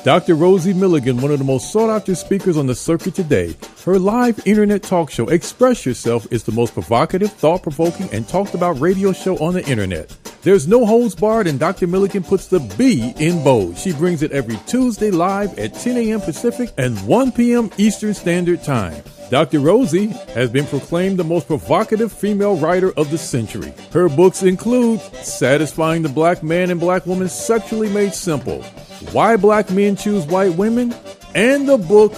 Dr. Rosie Milligan, one of the most sought-after speakers on the circuit today. Her live internet talk show, Express Yourself, is the most provocative, thought-provoking, and talked-about radio show on the internet. There's no holds barred, and Dr. Milligan puts the B in bold. She brings it every Tuesday live at 10 a.m. Pacific and 1 p.m. Eastern Standard Time. Dr. Rosie has been proclaimed the most provocative female writer of the century. Her books include Satisfying the Black Man and Black Woman Sexually Made Simple, Why Black Men Choose White Women, and the book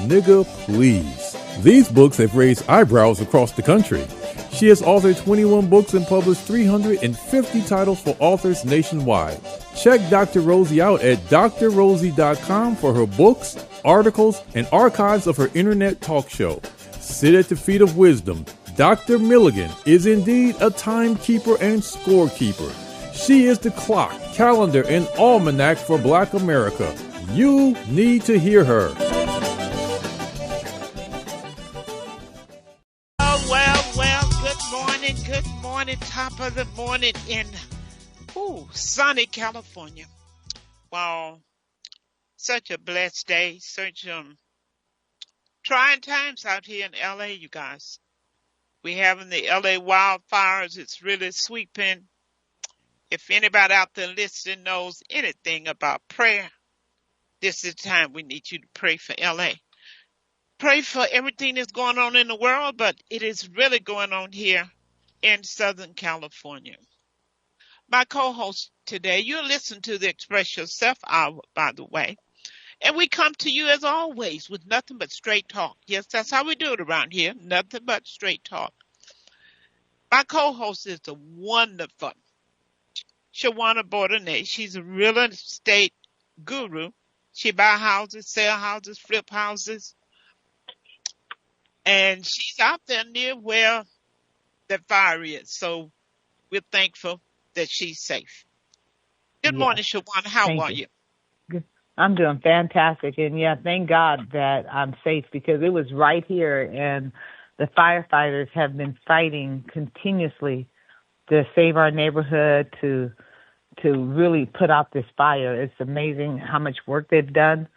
Nigga Please. These books have raised eyebrows across the country. She has authored 21 books and published 350 titles for authors nationwide. Check Dr. Rosie out at drrosie.com for her books, articles, and archives of her internet talk show. Sit at the feet of wisdom. Dr. Milligan is indeed a timekeeper and scorekeeper. She is the clock, calendar, and almanac for Black America. You need to hear her. Good morning, top of the morning in sunny California. Wow, such a blessed day, such trying times out here in LA, you guys. We having the LA wildfires. It's really sweeping. If anybody out there listening knows anything about prayer, this is the time we need you to pray for LA. Pray for everything that's going on in the world, but it is really going on here in Southern California. My co-host today, you're listening to the Express Yourself Hour, by the way. And we come to you as always with nothing but straight talk. Yes, that's how we do it around here. Nothing but straight talk. My co-host is the wonderful Shawannah Bordenave. She's a real estate guru. She buy houses, sell houses, flip houses. And she's out there near where the fire is. So we're thankful that she's safe. Good morning, Shawannah. How are you? Good. I'm doing fantastic. And thank God that I'm safe because it was right here and the firefighters have been fighting continuously to save our neighborhood, to really put out this fire. It's amazing how much work they've done.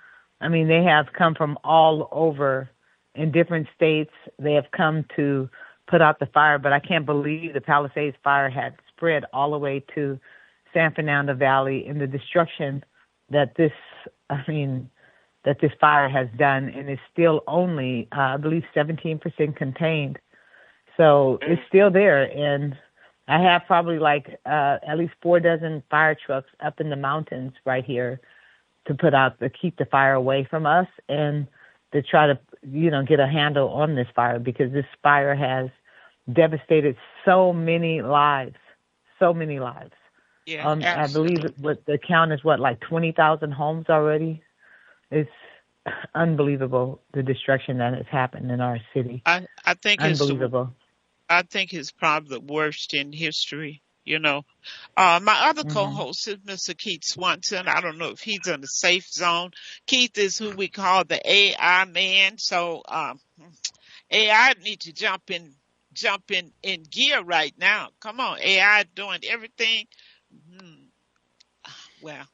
I mean, they have come from all over in different states. They have come to put out the fire, but I can't believe the Palisades fire had spread all the way to San Fernando Valley and the destruction that this fire has done, and it's still only, I believe, 17% contained. So it's still there, and I have probably at least 4 dozen fire trucks up in the mountains right here to keep the fire away from us and to try to, get a handle on this fire because this fire has devastated so many lives. Yeah, I believe the count is 20,000 homes already. It's unbelievable the destruction that has happened in our city. I think unbelievable. I think it's probably the worst in history. My other co-host is Mr. Keith Swanson. I don't know if he's in the safe zone. Keith is who we call the AI man. So AI need to jump in gear right now. Come on, AI doing everything. Well,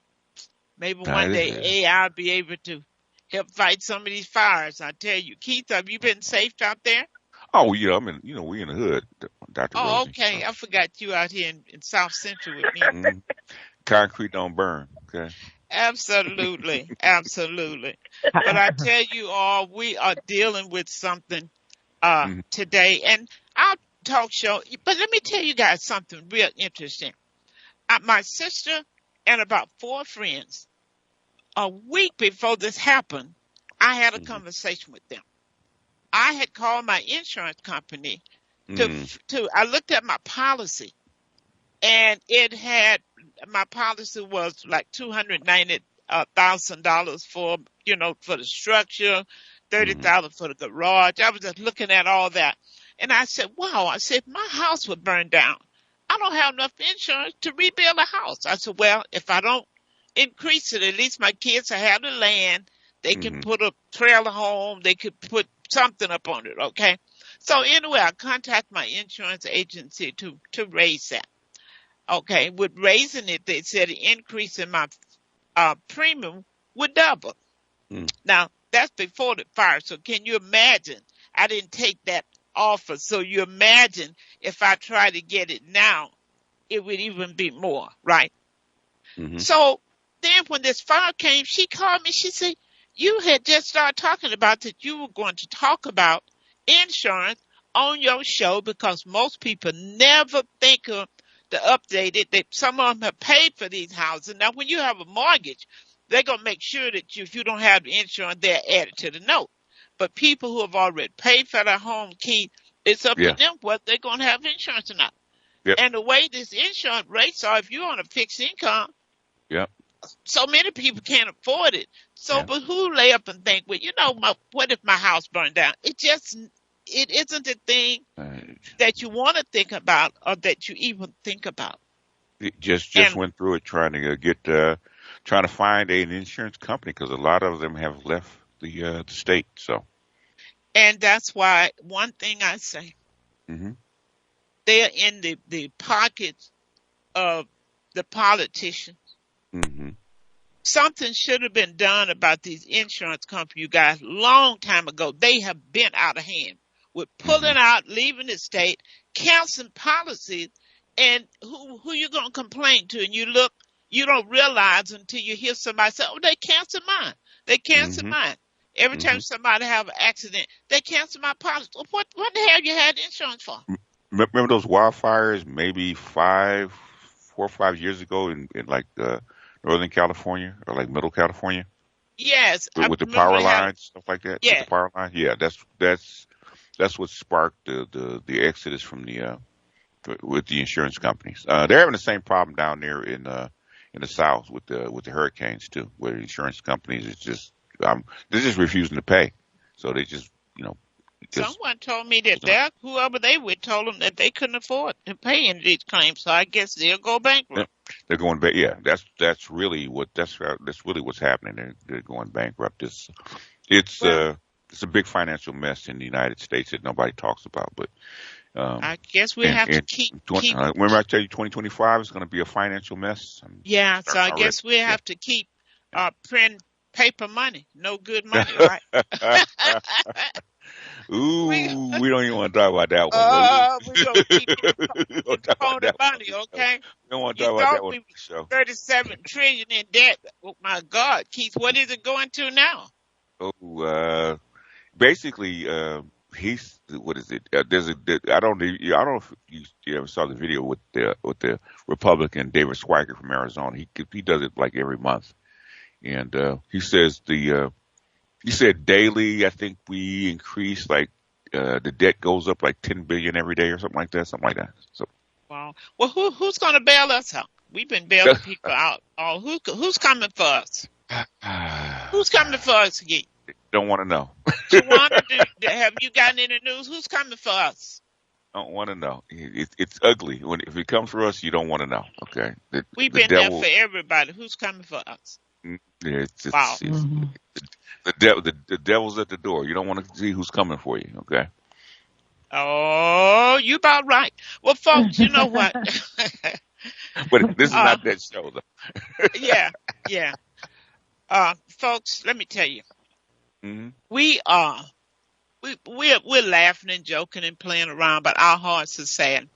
maybe one day AI will be able to help fight some of these fires. I tell you, Keith, have you been safe out there? Oh yeah, I mean, we in the hood, Dr. Rosie. Oh, okay. I forgot you out here in South Central with me. Concrete don't burn. Okay. Absolutely. But I tell you all, we are dealing with something today, and our talk show. But let me tell you guys something real interesting. My sister and about 4 friends, a week before this happened, I had a conversation with them. I had called my insurance company I looked at my policy, and my policy was like $290,000 for the structure, $30,000 for the garage. I was just looking at all that, and I said, wow, if my house would burn down, I don't have enough insurance to rebuild a house. I said, well, if I don't increase it, at least my kids will have the land. They can put a trailer home. They could put something up on it, okay? So anyway, I contacted my insurance agency to raise that. Okay, with raising it, they said the increase in my premium would double. Mm. Now, that's before the fire. So can you imagine? I didn't take that offer. So you imagine if I try to get it now, it would even be more, right? Mm-hmm. So then when this fire came, she called me. She said, you had just started talking about that you were going to talk about insurance on your show because most people never think of to update it. That some of them have paid for these houses. Now, when you have a mortgage, they're going to make sure that if you don't have the insurance, they're added to the note. But people who have already paid for their home, Keith, it's up to them whether they're going to have insurance or not. Yep. And the way this insurance rates are, if you're on a fixed income, so many people can't afford it. So, but who lay up and think, well, what if my house burned down? It isn't a thing that you want to think about or that you even think about. It just went through it trying to trying to find an insurance company because a lot of them have left the state. So, and that's why one thing I say, they're in the pockets of the politicians. Mm-hmm. Something should have been done about these insurance companies, you guys, long time ago. They have been out of hand with pulling out, leaving the state, canceling policies, and who you going to complain to? And you don't realize until you hear somebody say, oh, they canceled mine. They canceled mine. Every time somebody have an accident, they cancel my policy. What the hell you had insurance for? Remember those wildfires maybe 4 or 5 years ago in like Northern California or like Middle California? Yes. With the power lines, stuff like that? Yeah. With the power line? Yeah, that's what sparked the exodus from with the insurance companies. They're having the same problem down there in the South with the hurricanes too, where the insurance companies is just they're just refusing to pay. So they just someone told me that whoever they with told them that they couldn't afford to pay any of these claims. So I guess they'll go bankrupt. They're going back. Yeah, that's really what's happening. They're going bankrupt. It's a big financial mess in the United States that nobody talks about. But I guess we have to keep. Remember, I tell you, 2025 is going to be a financial mess. Yeah, so I guess we have to keep print paper money, no good money, right? Ooh, we don't even want to talk about that one. We're going to keep the money, okay? We don't want to talk about that one. We were 37 trillion in debt. Oh, my God, Keith, what is it going to now? Oh, basically, what is it? I don't know if you ever saw the video with the Republican David Schweiker from Arizona. He does it like every month, and he says he said daily, I think we increase like the debt goes up like 10 billion every day or something like that. So. Wow. Well, who's going to bail us out? We've been bailing people out. Who's coming for us? Who's coming for us, Geek? Don't want to know. Shawannah, have you gotten any news? Who's coming for us? Don't want to know. It's ugly. If it comes for us, you don't want to know. Okay. We've been there for everybody. Who's coming for us? Yeah, wow. The devil's at the door. You don't want to see who's coming for you, okay? Oh, you about right. Well, folks, you know what? But this is not that show, though. Yeah. Folks, let me tell you. We're laughing and joking and playing around, but our hearts are sad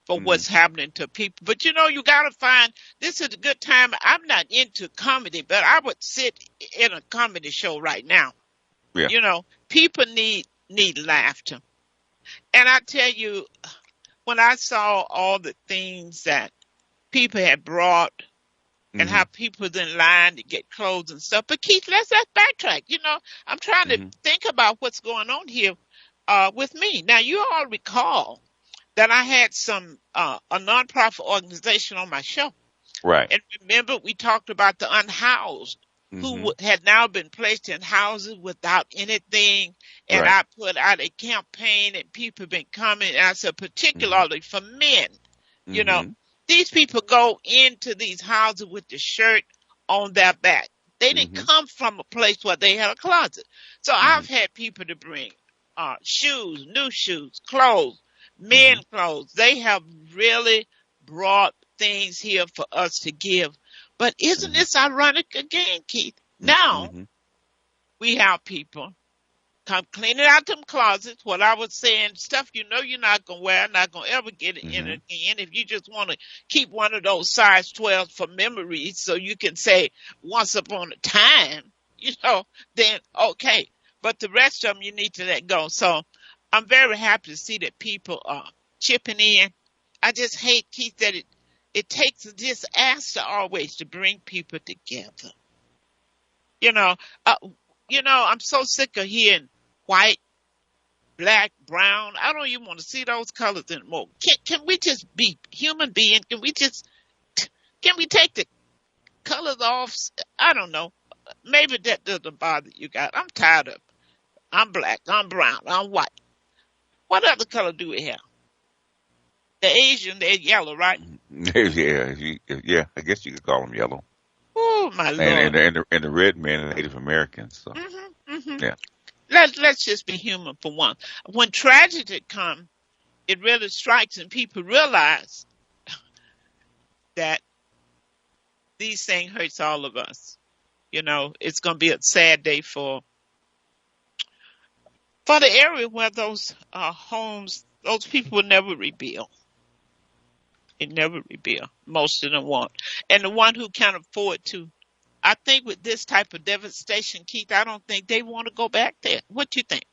for what's happening to people. But you got to find, this is a good time. I'm not into comedy, but I would sit in a comedy show right now. Yeah. People need laughter. And I tell you, when I saw all the things that people had brought and how people was in line to get clothes and stuff. But Keith, let's backtrack. I'm trying to think about what's going on here with me. Now, you all recall that I had a nonprofit organization on my show. Right. And remember, we talked about the unhoused who had now been placed in houses without anything. And I put out a campaign and people have been coming. And I said, particularly for men, these people go into these houses with the shirt on their back. They didn't come from a place where they had a closet. So I've had people to bring shoes, new shoes, clothes, men clothes. They have really brought things here for us to give. But isn't this ironic again, Keith? Now we have people come cleaning out them closets. What I was saying, stuff you know you're not going to wear, not going to ever get it in again. If you just want to keep one of those size 12s for memories so you can say once upon a time, then okay. But the rest of them you need to let go. So I'm very happy to see that people are chipping in. I just hate, Keith, that it takes a disaster always to bring people together. I'm so sick of hearing white, black, brown. I don't even want to see those colors anymore. Can we just be human beings? Can we take the colors off? I don't know. Maybe that doesn't bother you guys. I'm tired of it. I'm black, I'm brown, I'm white. What other color do we have? The Asian, they're yellow, right? Yeah. I guess you could call them yellow. Oh, my Lord. And the red men are Native Americans. So. Yeah. Let's just be human for once. When tragedy comes, it really strikes and people realize that these things hurts all of us. It's going to be a sad day for the area where those homes, those people will never rebuild. It never rebuild. Most of them won't. And the one who can afford to, I think with this type of devastation, Keith, I don't think they want to go back there. What do you think?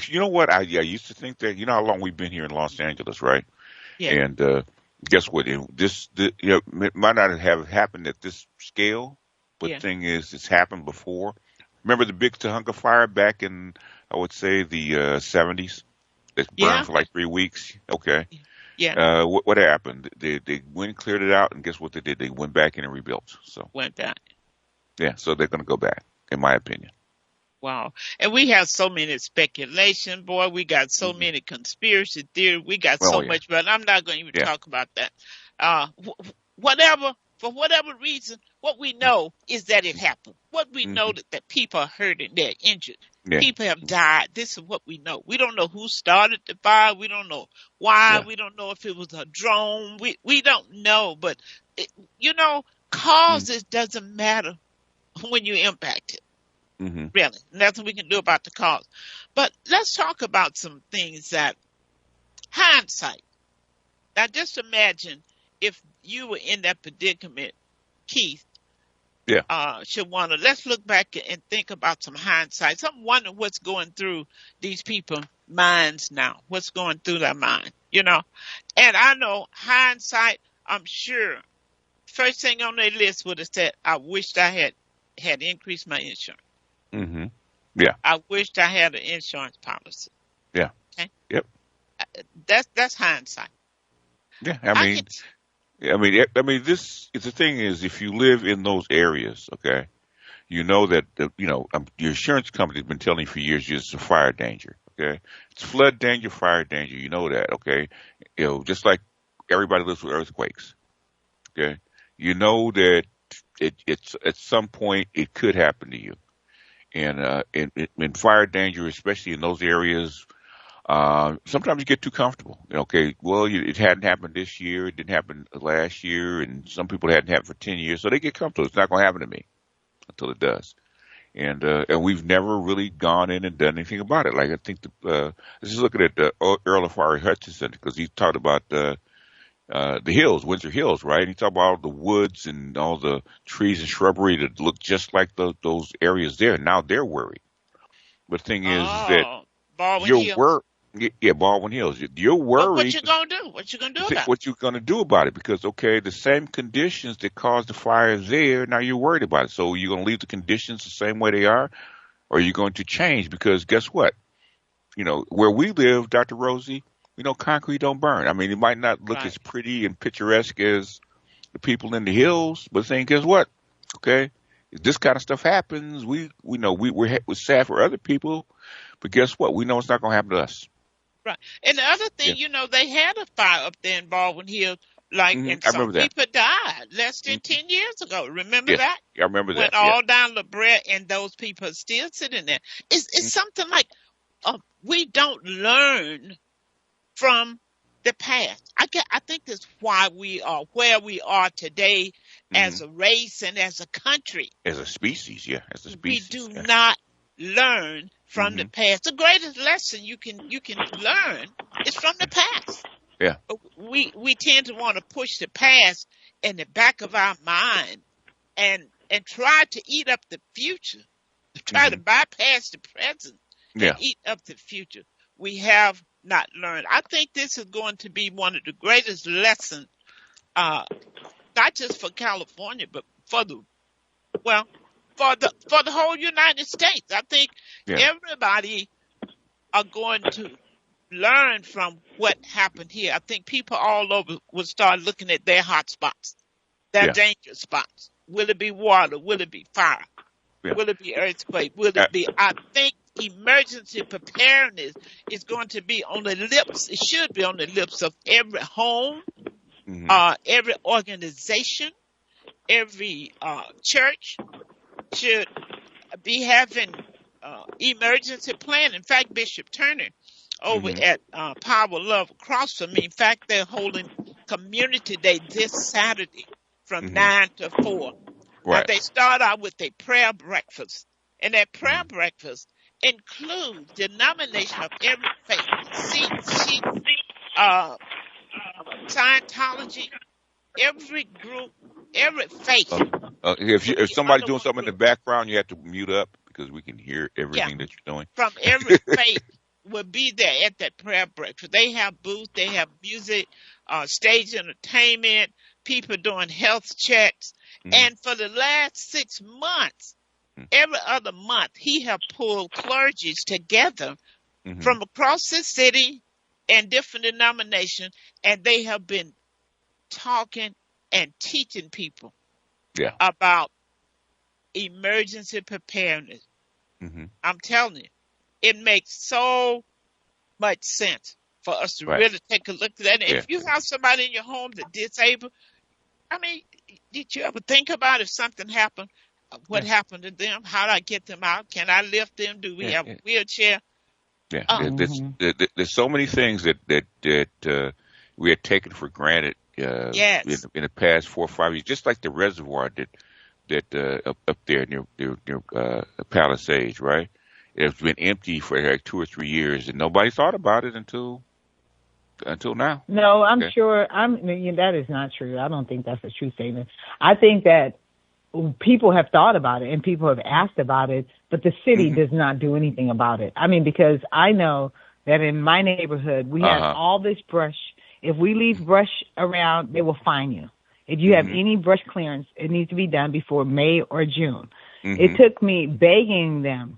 You know what? I used to think that, how long we've been here in Los Angeles, right? Yeah. And guess what? It might not have happened at this scale, but the thing is, it's happened before. Remember the big Tahunga fire back in, I would say, the 70s? That burned for like 3 weeks. Okay. Yeah. What happened? They went and cleared it out, and guess what they did? They went back in and rebuilt. So went back. Yeah. So they're going to go back, in my opinion. Wow. And we have so many speculation, boy. We got so many conspiracy theories. We got so much, but I'm not going to even talk about that. For whatever reason, what we know is that it happened. What we know that people are hurt and they're injured. Yeah. People have died. This is what we know. We don't know who started the fire. We don't know why. Yeah. We don't know if it was a drone. We don't know. But, causes doesn't matter when you impact it. Really. Nothing we can do about the cause. But let's talk about some things that hindsight. Now, just imagine if you were in that predicament, Keith, Shawannah, let's look back and think about some hindsight. I'm wondering what's going through these people's minds now. What's going through their mind, And I know hindsight, I'm sure, first thing on their list would have said, I wished I had increased my insurance. Yeah. I wished I had an insurance policy. Yeah. Okay? Yep. That's hindsight. Yeah. This is the thing is, if you live in those areas, okay, you know that, your insurance company's been telling you for years it's a fire danger, okay? It's flood danger, fire danger. You know that, okay? Just like everybody lives with earthquakes, okay? You know that it's at some point it could happen to you. And in fire danger, especially in those areas, sometimes you get too comfortable. Okay, well, it hadn't happened this year. It didn't happen last year. And some people it hadn't happened for 10 years. So they get comfortable. It's not going to happen to me until it does. And we've never really gone in and done anything about it. Like, I think let's just look at the Earl of Fire Hutchinson, because he talked about the hills, Windsor Hills, right? And he talked about all the woods and all the trees and shrubbery that look just like those areas there. Now they're worried. But the thing is that you're worried. Yeah, Baldwin Hills. You're worried. What you gonna do? What you gonna do about it? What you gonna do about it? Because, okay, the same conditions that caused the fire there, now you're worried about it. So you're gonna leave the conditions the same way they are, or are you going to change? Because guess what? Where we live, Dr. Rosie, concrete don't burn. I mean, it might not look as pretty and picturesque as the people in the hills, but saying, guess what? Okay, if this kind of stuff happens, we're sad for other people, but guess what? We know it's not gonna happen to us. Right. And the other thing, they had a fire up there in Baldwin Hills, and some people died less than 10 years ago. Remember that? Yeah, I remember that. Went all down La Brea, and those people are still sitting there. It's something like we don't learn from the past. I think that's why we are where we are today as a race and as a country. As a species, yeah, as a We species. do Yeah. not learn from the past. The greatest lesson you can learn is from the past. Yeah. We tend to want to push the past in the back of our mind and try to eat up the future, try to bypass the present and eat up the future. We have not learned. I think this is going to be one of the greatest lessons, not just for California, but for the whole United States. I think everybody are going to learn from what happened here. I think people all over will start looking at their hot spots, their danger spots. Will it be water? Will it be fire? Yeah. Will it be earthquake? Will it be? I think emergency preparedness is going to be on the lips. It should be on the lips of every home, every organization, every church should be having emergency plan. In fact, Bishop Turner over at Power Love across from me, in fact, they're holding Community Day this Saturday from 9 to 4. Right. Now, they start out with a prayer breakfast, and that prayer breakfast includes the nomination of every faith, Scientology, every group, every faith. If somebody's doing something in the background, you have to mute up because we can hear everything that you're doing. From every faith will be there at that prayer breakfast. They have booths, they have music, stage entertainment, people doing health checks. And for the last 6 months, every other month, he have pulled clergies together from across the city and different denominations, and they have been talking and teaching people about emergency preparedness. I'm telling you, it makes so much sense for us to really take a look at that. If you have somebody in your home that's disabled, I mean, did you ever think about if something happened, what happened to them? How do I get them out? Can I lift them? Do we have a wheelchair? Yeah, there's so many things that we had taken for granted in the past 4 or 5 years, just like the reservoir that up there near Palisades, right? It's been empty for like 2 or 3 years, and nobody thought about it until now. No, I'm sure. That is not true. I don't think that's a true statement. I think that people have thought about it and people have asked about it, but the city does not do anything about it. I mean, because I know that in my neighborhood, we have all this brush. If we leave brush around, they will fine you. If you have any brush clearance, it needs to be done before May or June. It took me begging them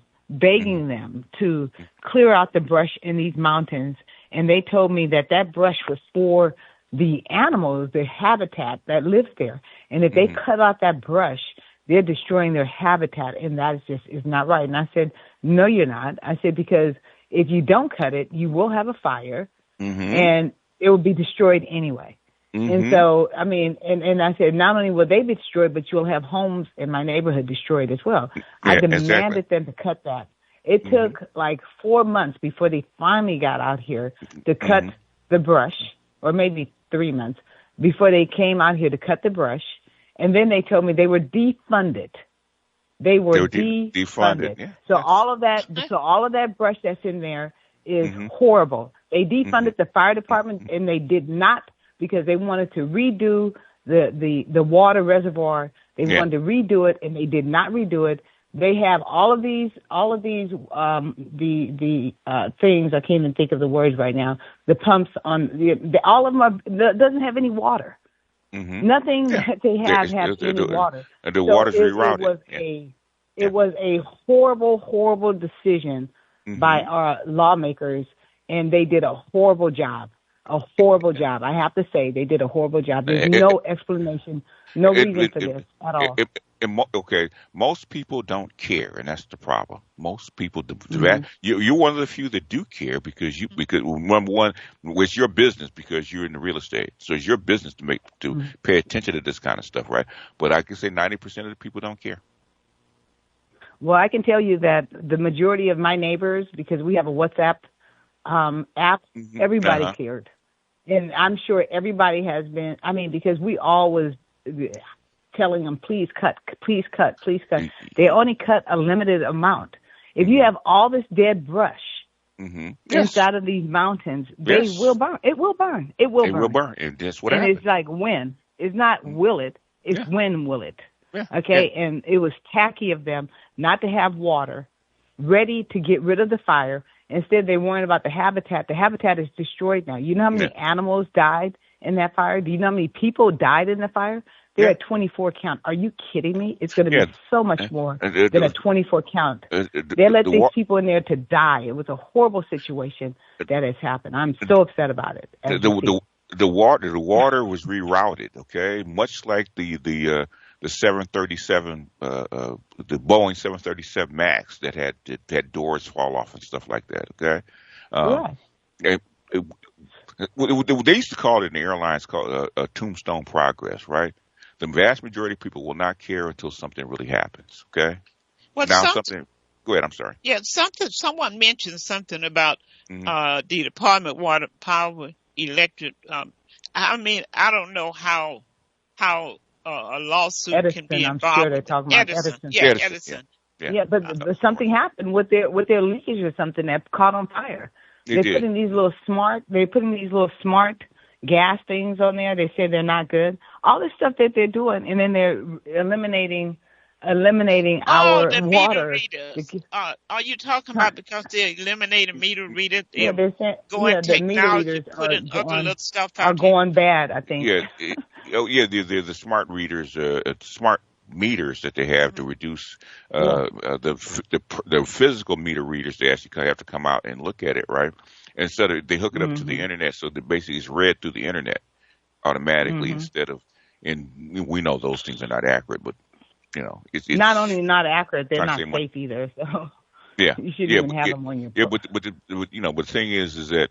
to clear out the brush in these mountains, and they told me that brush was for the animals, the habitat that lives there. And if they cut out that brush, they're destroying their habitat, and that is not right. And I said, no, you're not. I said, because if you don't cut it, you will have a fire, and it will be destroyed anyway. And so, I mean, and I said, not only will they be destroyed, but you'll have homes in my neighborhood destroyed as well. I demanded them to cut that. It took like 4 months before they finally got out here to cut the brush, or maybe 3 months before they came out here to cut the brush. And then they told me they were defunded. They were defunded. Yeah. So all of that brush that's in there is horrible. They defunded the fire department, and they did not, because they wanted to redo the water reservoir. They wanted to redo it, and they did not redo it. They have all of these things. I can't even think of the words right now. The pumps on all of them doesn't have any water. Nothing that they have any water. And the water's rerouted. It was a horrible decision by our lawmakers, and they did a horrible job. I have to say, they did a horrible job. There's no explanation, no reason for this at all. Most people don't care, and that's the problem. Most people do. You're one of the few that do care because number one, it's your business because you're in the real estate, so it's your business to pay attention to this kind of stuff, right? But I can say 90% of the people don't care. Well, I can tell you that the majority of my neighbors, because we have a WhatsApp app, everybody cared. And I'm sure everybody has been, I mean, because we always telling them, please cut, please cut, please cut. They only cut a limited amount. If you have all this dead brush inside of these mountains, they will burn. It will burn. It will burn. It will burn. And that's what happened. It's like when. It's not will it. It's when will it. Yeah. Okay? Yeah. And it was tacky of them not to have water ready to get rid of the fire. Instead, they worried about the habitat. The habitat is destroyed now. You know how many animals died in that fire? Do you know how many people died in the fire? They're at 24 count. Are you kidding me? It's going to be so much more than a 24 count. They let these people in there to die. It was a horrible situation that has happened. I'm so upset about it. The water was rerouted. Okay, much like the 737, the Boeing 737 Max that had doors fall off and stuff like that. Okay, they used to call it in the airlines called a tombstone progress, right? The vast majority of people will not care until something really happens. Okay. Well, Go ahead. I'm sorry. Yeah, someone mentioned something about the Department of Water, Power, Electric. I mean, I don't know how a lawsuit Edison, can be I'm involved. sure they're talking about Edison. Yeah, Edison. Yeah, but something happened with their leakage or something that caught on fire. They're putting these little smart gas things on there. They say they're not good. All this stuff that they're doing, and then they're eliminating our the water. Meter readers. Are you talking about because they're eliminating meter readers? Yeah, they're saying the meter readers are going bad, I think. They're the smart readers, smart meters that they have to reduce the physical meter readers. They actually have to come out and look at it, right? Instead of they hook it up to the internet, so that basically it's read through the internet automatically instead of. And we know those things are not accurate, but you know, it's not only not accurate, they're not safe either. So you shouldn't even have them on your. Yeah, but the thing is that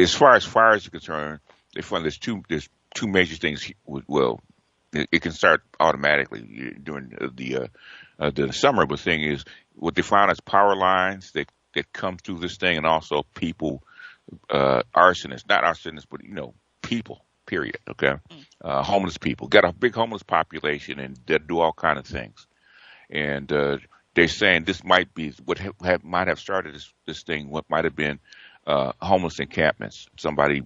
as far as fires are concerned, they find there's two major things. Well, it can start automatically during the summer. But the thing is, what they found is power lines that come through this thing, and also people, arsonists, not arsonists, but people. Period. Okay, homeless people. Got a big homeless population, and they do all kind of things. And they're saying this might be what might have started this thing. What might have been homeless encampments. Somebody,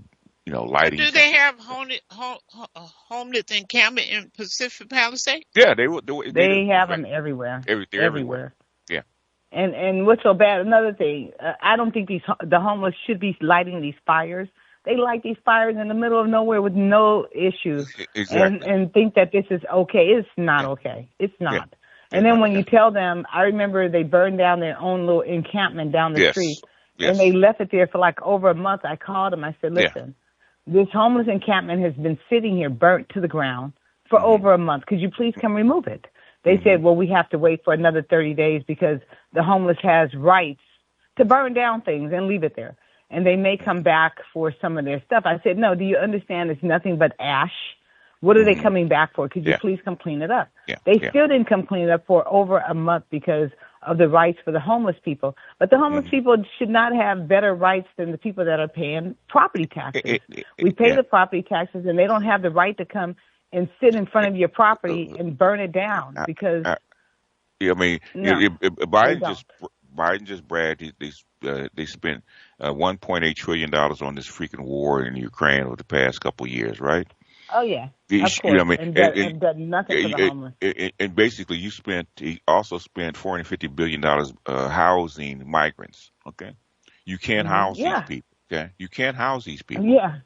lighting. Do they have homeless encampment in Pacific Palisades? Yeah, they have them everywhere. Everywhere. Yeah. And what's so bad? Another thing, I don't think the homeless should be lighting these fires. They light these fires in the middle of nowhere with no issues, and think that this is okay. It's not okay. It's not. Yeah. And then when you tell them, I remember they burned down their own little encampment down the street, and they left it there for like over a month. I called them. I said, listen, this homeless encampment has been sitting here burnt to the ground for over a month. Could you please come remove it? They said, well, we have to wait for another 30 days because the homeless has rights to burn down things and leave it there. And they may come back for some of their stuff. I said, no, do you understand it's nothing but ash? What are they coming back for? Could you please come clean it up? Yeah. They still didn't come clean it up for over a month because of the rights for the homeless people. But the homeless people should not have better rights than the people that are paying property taxes. We pay the property taxes, and they don't have the right to come and sit in front of your property and burn it down because. Biden just bragged they spent $1.8 trillion on this freaking war in Ukraine over the past couple of years, right? Oh yeah, of course. And done nothing for the homeless. And basically, he also spent $450 billion housing migrants. Okay, you can't house these people. Okay, you can't house these people. Yeah.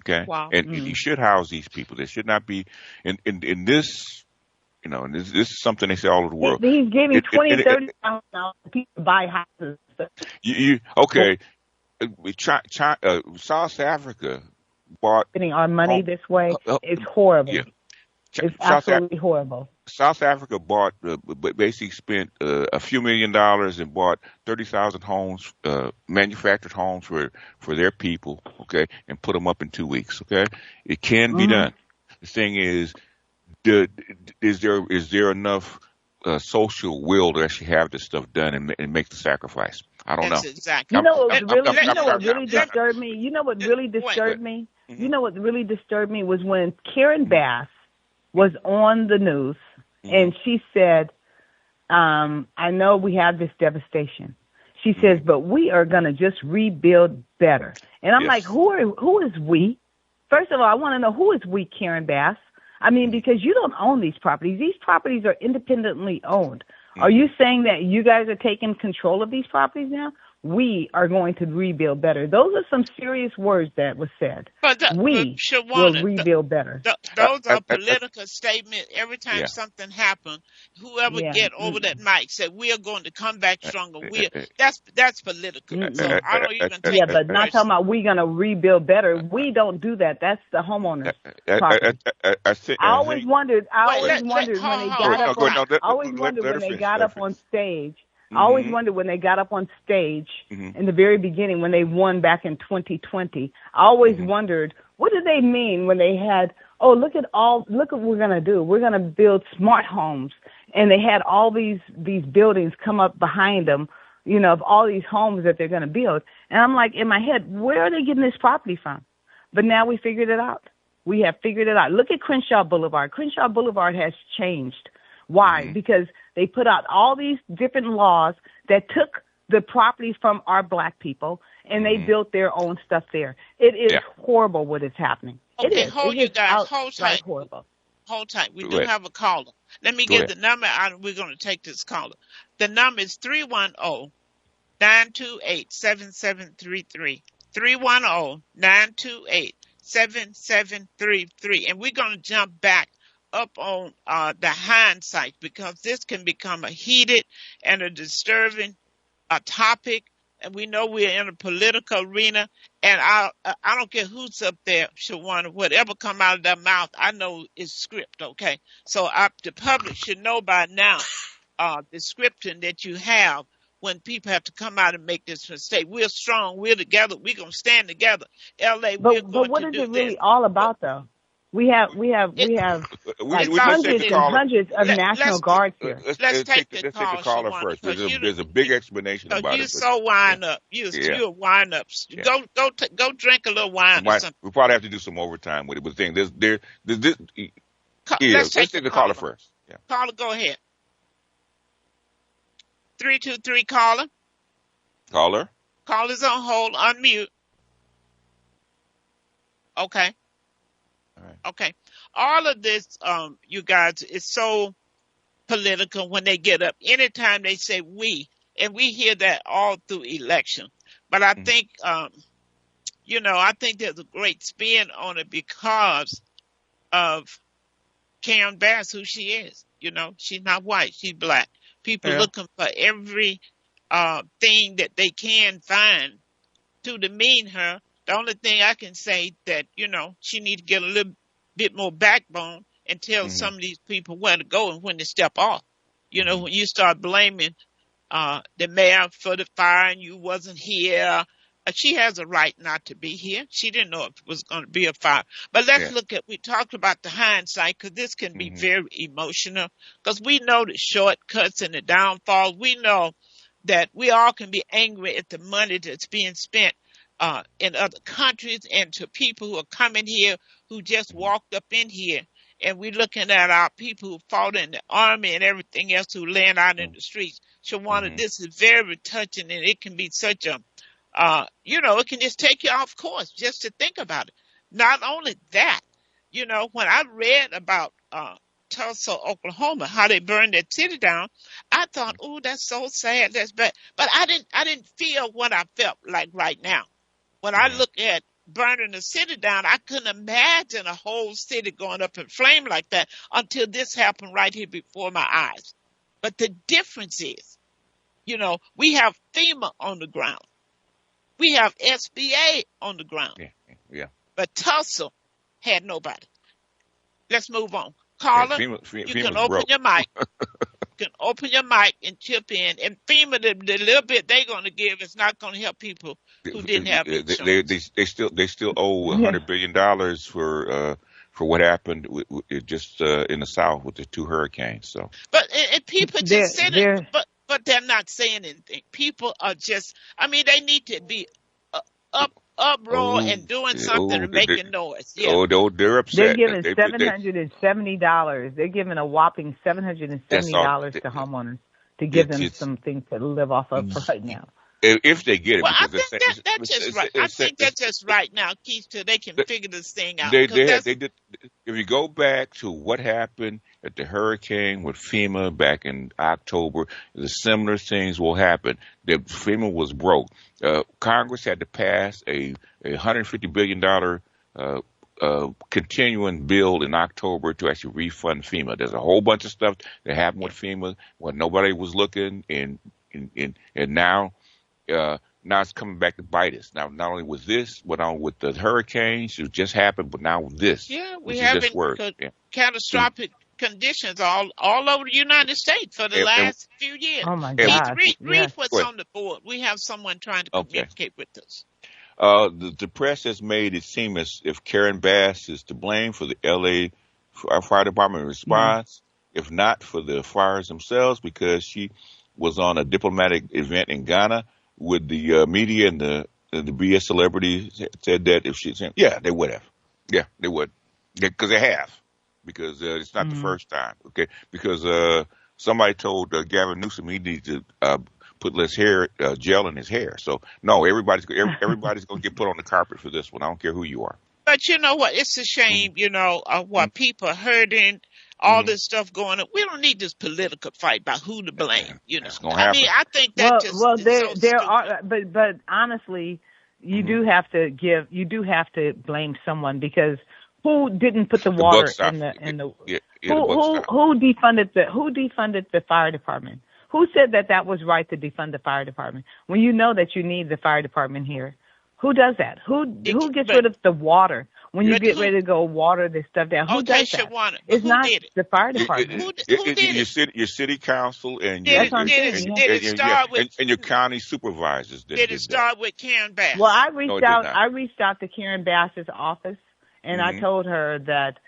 Okay. Wow. And you should house these people. There should not be in this. And this is something they say all over the world. He's giving $20,000, $30,000 to people to buy houses. South Africa bought. Spending our money this way, it's horrible. Yeah. It's absolutely horrible. South Africa basically spent a few $1 million and bought 30,000 homes, manufactured homes for their people, okay, and put them up in 2 weeks, okay? It can be done. The thing is, is there enough social will to actually have this stuff done and make the sacrifice. I don't know. That's exactly. You know what Let- really disturbed me? You know what really disturbed me? Mm-hmm. You know what really disturbed me was when Karen Bass was on the news and she said, I know we have this devastation. She says, but we are going to just rebuild better. And I'm like, who is we? First of all, I want to know who is we, Karen Bass? I mean, because you don't own these properties. These properties are independently owned. Are you saying that you guys are taking control of these properties now? We are going to rebuild better. Those are some serious words that was said. We will rebuild better. Those are political statements. Every time something happens, whoever get over that mic said, we are going to come back stronger. That's political. So I don't even take Yeah, but not talking about we're going to rebuild better. We don't do that. That's the homeowners' property. I always wondered when they got up on stage. I always wondered when they got up on stage in the very beginning when they won back in 2020. I always wondered, what did they mean when they had, look at what we're going to do. We're going to build smart homes. And they had all these buildings come up behind them, you know, of all these homes that they're going to build. And I'm like, in my head, where are they getting this property from? But now we figured it out. We have figured it out. Look at Crenshaw Boulevard. Crenshaw Boulevard has changed. Why? Because they put out all these different laws that took the property from our black people, and they built their own stuff there. It is horrible what is happening. Okay, hold you guys. Hold tight. Horrible. Hold tight. We do have a caller. Let me get the number out. We're going to take this caller. The number is 310-928-7733. 310-928-7733. And we're going to jump back up on the hindsight, because this can become a heated and a disturbing topic, and we know we're in a political arena, and I don't care who's up there, Shawannah, whatever come out of their mouth, I know is script, okay? So the public should know by now the scripting that you have when people have to come out and make this mistake. We're strong, we're together, we're going to stand together. LA, we're going to do this. But what is it really all about, though? We have hundreds of National Guards here. Let's take the caller first. There's a big explanation about it. You're so wind up. You're wind up. Go drink a little wine or something. We probably have to do some overtime with it. But let's take the caller first. Yeah. Caller, go ahead. 323 caller. Caller's on hold. Unmute. Okay. Okay. All of this, you guys, is so political when they get up. Anytime they say we, and we hear that all through election. But I think, I think there's a great spin on it because of Karen Bass, who she is. You know, she's not white, she's black. People looking for every thing that they can find to demean her. The only thing I can say that, she needs to get a little bit more backbone and tell some of these people where to go and when to step off. When you start blaming the mayor for the fire and you wasn't here, she has a right not to be here. She didn't know if it was going to be a fire. But let's look at, we talked about the hindsight, because this can be very emotional, because we know the shortcuts and the downfall. We know that we all can be angry at the money that's being spent in other countries, and to people who are coming here who just walked up in here, and we're looking at our people who fought in the army and everything else who land out in the streets. Shawannah, this is very touching, and it can be such a, it can just take you off course just to think about it. Not only that, when I read about Tulsa, Oklahoma, how they burned that city down, I thought, oh, that's so sad, that's bad. But I didn't feel what I felt like right now. When I look at burning the city down, I couldn't imagine a whole city going up in flame like that until this happened right here before my eyes. But the difference is, we have FEMA on the ground. We have SBA on the ground. Yeah. But Tulsa had nobody. Let's move on. Caller, you can open your mic. You can open your mic and chip in. And FEMA, the little bit they're going to give is not going to help people who didn't have insurance. They still owe $100 billion for what happened just in the South with the 2 hurricanes. So, but people just saying They're it, but they're not saying anything. People are just, I mean, they need to be uh, uproar oh, and doing something and making noise. Yeah, they're they're upset. giving $770. They're giving a whopping That's all. $770 to homeowners to give them something to live off of for right now. If they get it, well, I because think that's just right. I think that's just right now, Keith, till they can figure this thing out. they did. If you go back to what happened at the hurricane with FEMA back in October, the similar things will happen. The FEMA was broke. Congress had to pass a $150 billion continuing bill in October to actually refund FEMA. There's a whole bunch of stuff that happened with FEMA when nobody was looking, and now it's coming back to bite us. Now, not only with this, but on with the hurricanes, it just happened, but now with this. Yeah, we have catastrophic conditions all over the United States for the last few years. Oh my God! Read what's on the board. We have someone trying to communicate with us. The press has made it seem as if Karen Bass is to blame for the L.A. Fire Department response, if not for the fires themselves, because she was on a diplomatic event in Ghana with the media and the BS celebrities said that if she said, they would have. Yeah, they would. Because they have. Because it's not the first time. Okay. Because somebody told Gavin Newsom he needs to put less hair gel in his hair. So no, everybody's going to get put on the carpet for this one. I don't care who you are. But you know what? It's a shame, what people are hurting, all this stuff going on. We don't need this political fight about who to blame, It's gonna happen. I mean, I think that there are, but honestly, you do have to blame someone, because who didn't put the water in the who defunded the fire department? Who said that was right to defund the fire department when you know that you need the fire department here? Who does that? Who gets rid of the water when you get ready to go water this stuff down? Who does that? Shawannah, it's not the fire department. Who did it? Your city council and your county supervisors. Did it start with Karen Bass? Well, I reached out to Karen Bass's office, and I told her that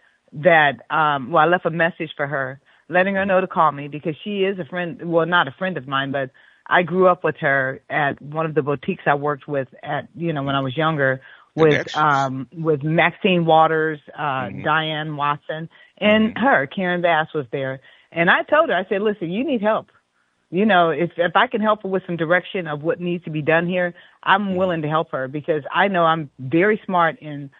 I left a message for her, letting her know to call me, because she is a friend. Well, not a friend of mine, but I grew up with her at one of the boutiques I worked with when I was younger, with Maxine Waters, Diane Watson, and Karen Bass was there. And I told her, I said, listen, you need help. If I can help her with some direction of what needs to be done here, I'm willing to help her, because I know I'm very smart in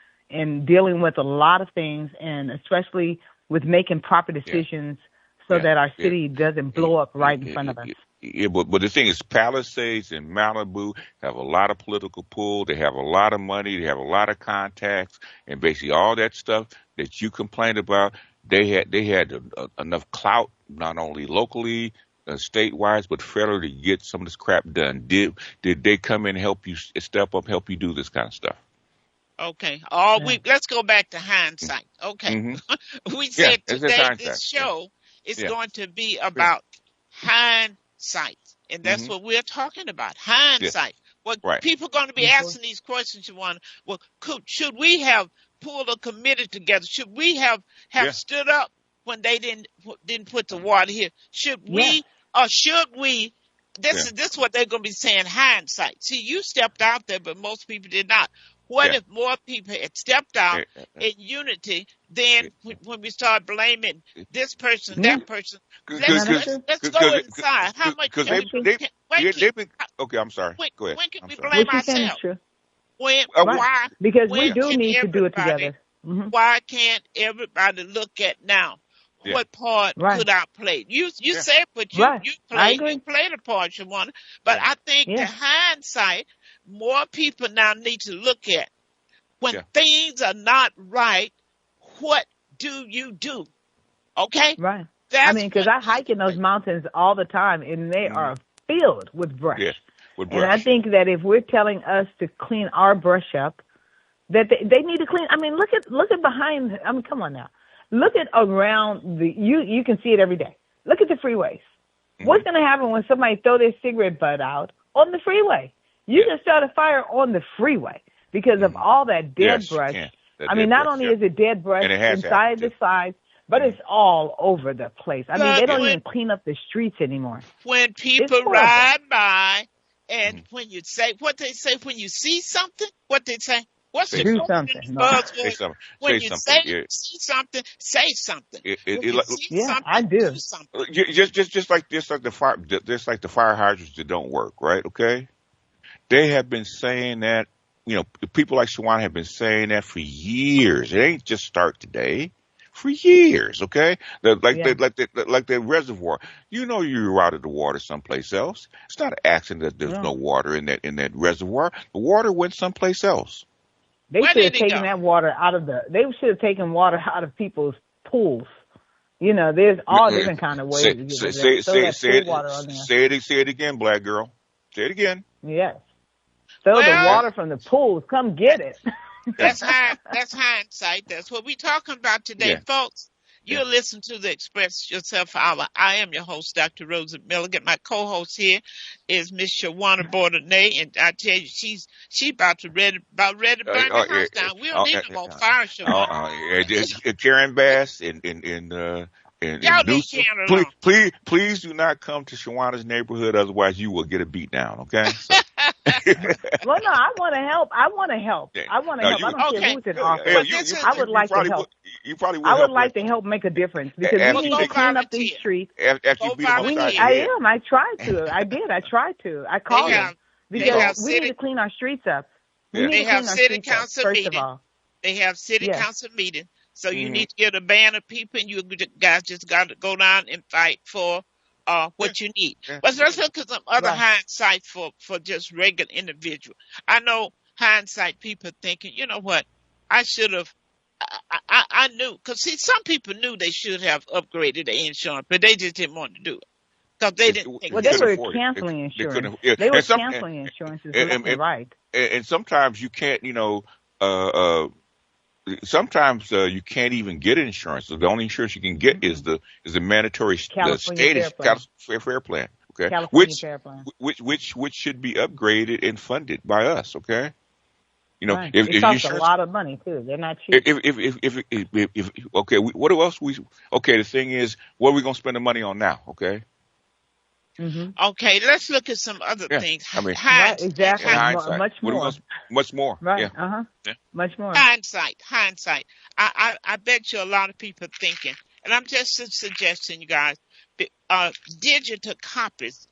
dealing with a lot of things, and especially with making proper decisions so that our city doesn't blow up right in front of us. Yeah, but the thing is, Palisades and Malibu have a lot of political pull. They have a lot of money. They have a lot of contacts, and basically all that stuff that you complained about, they had enough clout, not only locally, statewide, but federally, to get some of this crap done. Did they come in and help you step up, help you do this kind of stuff? Okay. Let's go back to hindsight. Okay. We said today this show is going to be about hindsight, and that's what we're talking about. Hindsight. Well, people are going to be asking these questions. Should we have pulled a committee together? Should we have stood up when they didn't put the water here? Should we or should we? This is what they're going to be saying. Hindsight. See, you stepped out there, but most people did not. What if more people had stepped out in unity? Then when we start blaming this person, that person, let's go inside. How much? Okay, I'm sorry. Go ahead. When can we blame ourselves? Why? Because we do need to do it together. Why can't everybody look at now? What part could I play? You said, but you played a part, Shawannah. But I think the hindsight, more people now need to look at when things are not right. What do you do? Okay, right. Because I hike in those mountains all the time, and they are filled with brush. Yeah, with brush. And I think that if we're telling us to clean our brush up, that they need to clean. Look at behind. Come on now. Look at around you can see it every day. Look at the freeways. What's going to happen when somebody throw their cigarette butt out on the freeway? You can start a fire on the freeway because of all that dead brush I mean, not only is it dead brush inside the sides, but it's all over the place. I mean, they don't even clean up the streets anymore. When people ride by, and when you say what they say, when you see something, what they say. What's the do something? Buzzword? When you see something, say something. I do. Just like the fire hydrants that don't work, right? Okay, they have been saying that. People like Shawannah have been saying that for years. It ain't just start today. For years, okay? Like the reservoir. You routed the water someplace else. It's not an accident that there's no water in that reservoir. The water went someplace else. They should have taken that water out of They should have taken water out of people's pools. There's all different kind of ways to get water on there. Say it again, black girl. Say it again. Yes. Throw the water from the pools. Come get it. That's hindsight. That's what we're talking about today, folks. You'll listen to the Express Yourself Hour. I am your host, Dr. Rosie Milligan. My co-host here is Miss Shawannah Bordenave, and I tell you, she's about ready to burn the house down. We don't need no more fire, Shawannah. Karen Bass and y'all need Karen. Please do not come to Shawannah's neighborhood, otherwise you will get a beat down. Okay. Well, no, I want to help. I don't care who's in office. I would like to help. You probably would. I would like to help make a difference because we need to clean up these streets. After you beat them upside the head. I tried to. I did. I tried to. I called them because we need to clean our streets up. They have city council meeting. They have city council meeting. So you need to get a band of people, and you guys just got to go down and fight for what you need. But let's look at some other hindsight for just regular individual. I know hindsight people thinking, you know what, I should have, I knew, because see, some people knew they should have upgraded their insurance, but they just didn't want to do it. Because they didn't think they were canceling insurance. They were canceling insurance, right. And sometimes you can't, sometimes you can't even get insurance. So the only insurance you can get is the mandatory California fair plan. Okay, California fair plan. which should be upgraded and funded by us. Okay, it costs a lot of money too. They're not cheap. What else the thing is, what are we gonna spend the money on now? Okay. Okay, let's look at some other things. I mean, exactly. Much more. Right. Much more. Hindsight. I bet you a lot of people thinking, and I'm just suggesting, you guys, digital copies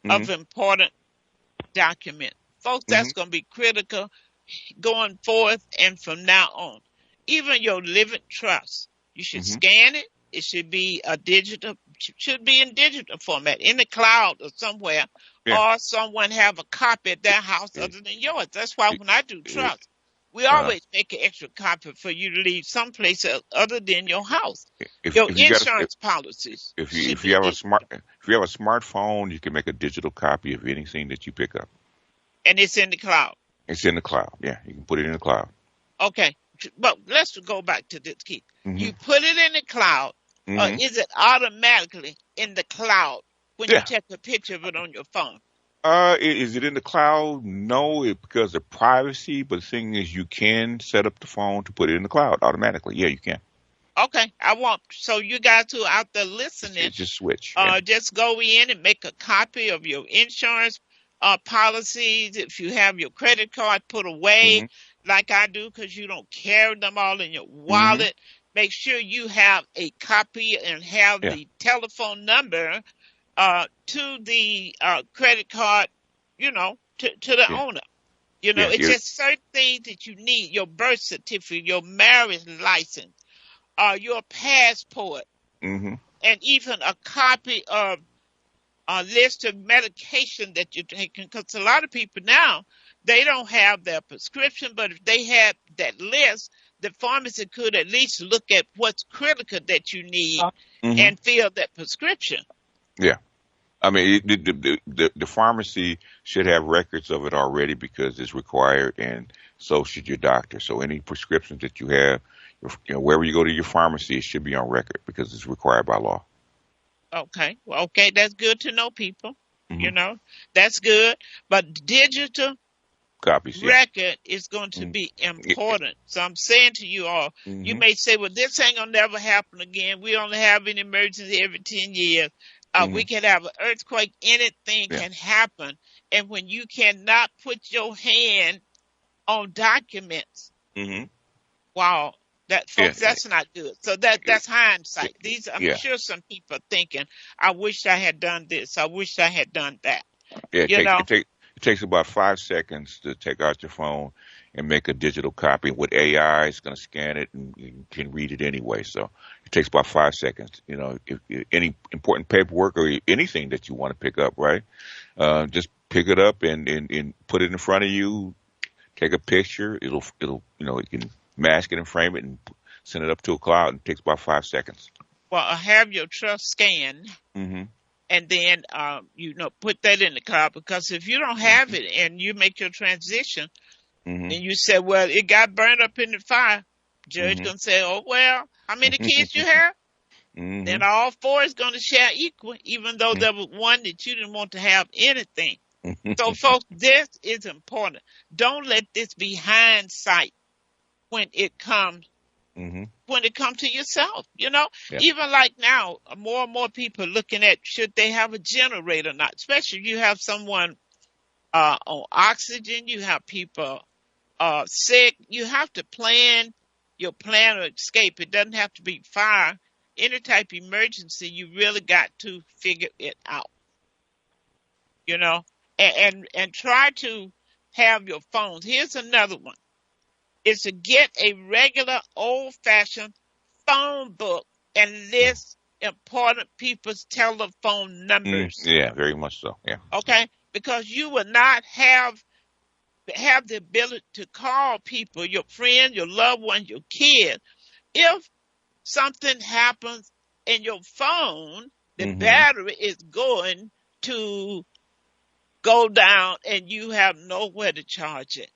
of important documents. Folks, that's going to be critical going forth and from now on. Even your living trust, you should scan it. It should be in digital format, in the cloud or somewhere, or someone have a copy at their house other than yours. That's why when I do trust, we always make an extra copy for you to leave someplace other than your house. Your insurance policies. If you have a smartphone, you can make a digital copy of anything that you pick up. And it's in the cloud. It's in the cloud. Yeah, you can put it in the cloud. Okay, but let's go back to this, Keith. You put it in the cloud. Or is it automatically in the cloud when you take a picture of it on your phone? Is it in the cloud? No, because of privacy. But the thing is, you can set up the phone to put it in the cloud automatically. Yeah, you can. Okay, so you guys who are out there listening, just switch. Just go in and make a copy of your insurance policies. If you have your credit card put away, like I do, because you don't carry them all in your wallet. Make sure you have a copy and have the telephone number to the credit card, to the owner. It's just certain things that you need: your birth certificate, your marriage license, your passport, and even a copy of a list of medication that you're taking. Because a lot of people now, they don't have their prescription, but if they had that list, the pharmacy could at least look at what's critical that you need and fill that prescription. Yeah. I mean, the pharmacy should have records of it already because it's required, and so should your doctor. So any prescriptions that you have, wherever you go to your pharmacy, it should be on record because it's required by law. Okay. Well, that's good to know, people. That's good. But digital copies. Yeah. record is going to be important. So I'm saying to you all, you may say, well, this ain't going to never happen again. We only have an emergency every 10 years. We can have an earthquake. Anything can happen. And when you cannot put your hand on documents, wow, that folks, that's not good. So that's hindsight. I'm sure some people are thinking, I wish I had done this. I wish I had done that. Yeah, it takes about 5 seconds to take out your phone and make a digital copy. With AI, it's going to scan it and you can read it anyway. So it takes about 5 seconds. You know, if any important paperwork or anything that you want to pick up, right? Just pick it up and put it in front of you. Take a picture. It'll you know, you can mask it and frame it and send it up to a cloud. And it takes about 5 seconds. Well, have your trust scanned. And then, put that in the cloud, because if you don't have it and you make your transition and you say, well, it got burned up in the fire, judge going to say, oh, well, how many kids you have? Then all 4 is going to share equal, even though there was one that you didn't want to have anything. So, folks, this is important. Don't let this be hindsight when it comes. When it comes to yourself, even like now, more and more people are looking at should they have a generator or not, especially if you have someone on oxygen, you have people sick, you have to plan your plan of escape. It doesn't have to be fire. Any type of emergency, you really got to figure it out, and try to have your phones. Here's another one. Is to get a regular old-fashioned phone book and list important people's telephone numbers. Yeah, very much so. Yeah. Okay, because you will not have the ability to call people, your friends, your loved ones, your kids, if something happens in your phone. The battery is going to go down, and you have nowhere to charge it.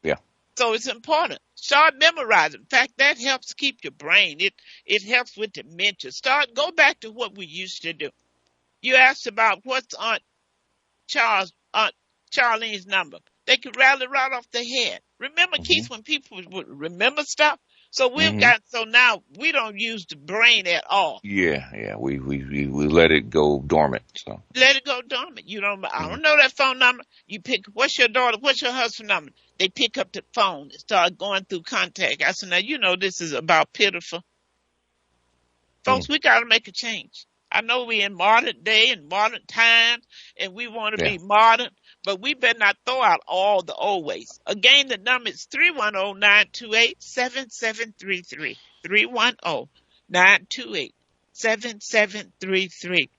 Yeah. So it's important. Start memorizing. In fact, that helps keep your brain. It helps with dementia. Go back to what we used to do. You asked about what's Aunt Charlene's number. They could rattle right off their head. Remember, Keith, when people would remember stuff? So so now we don't use the brain at all. Yeah. We let it go dormant. So let it go dormant. I don't know that phone number. You pick, what's your daughter, what's your husband's number? They pick up the phone and start going through contact. I said, now this is about pitiful. Folks, we got to make a change. I know we're in modern day and modern times, and we want to be modern, but we better not throw out all the old ways. Again, the number is 310-928-7733. 310-928-7733.